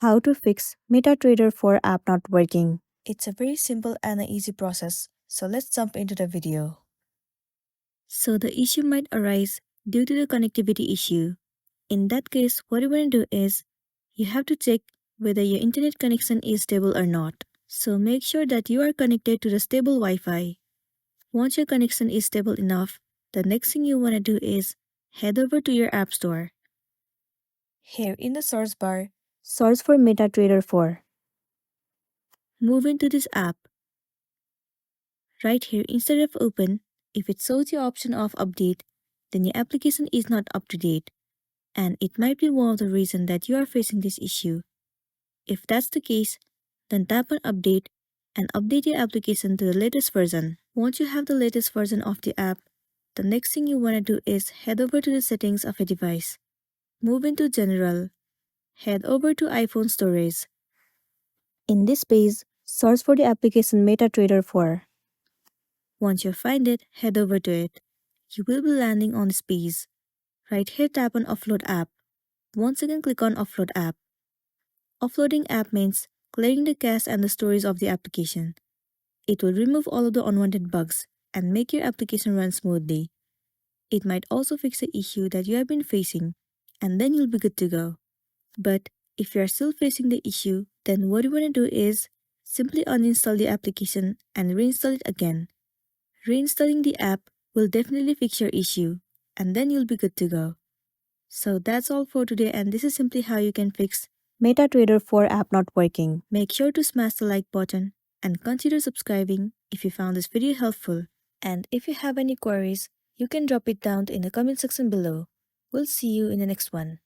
How to fix MetaTrader 4 app not working. It's a very simple and an easy process, so let's jump into the video. So the issue might arise due to the connectivity issue. In that case, what you want to do is, you have to check whether your internet connection is stable or not. So make sure that you are connected to the stable Wi-Fi. Once your connection is stable enough, the next thing you want to do is head over to your app store. Here in the source bar, search for MetaTrader 4. Move into this app. Right here, instead of open, if it shows the option of update, then your application is not up to date, and it might be one of the reasons that you are facing this issue. If that's the case, then tap on update and update your application to the latest version. Once you have the latest version of the app, the next thing you want to do is head over to the settings of a device. Move into General. Head over to iPhone Storage. In this page, search for the application MetaTrader 4. Once you find it, head over to it. You will be landing on this page. Right here, tap on Offload App. Once again, click on Offload App. Offloading app means clearing the cache and the storage of the application. It will remove all of the unwanted bugs and make your application run smoothly. It might also fix the issue that you have been facing, and then you'll be good to go. But if you are still facing the issue, then what you want to do is simply uninstall the application and reinstall it again. Reinstalling the app will definitely fix your issue, and then you'll be good to go. So that's all for today, and this is simply how you can fix MetaTrader 4 app not working. Make sure to smash the like button and consider subscribing if you found this video helpful. And if you have any queries, you can drop it down in the comment section below. We'll see you in the next one.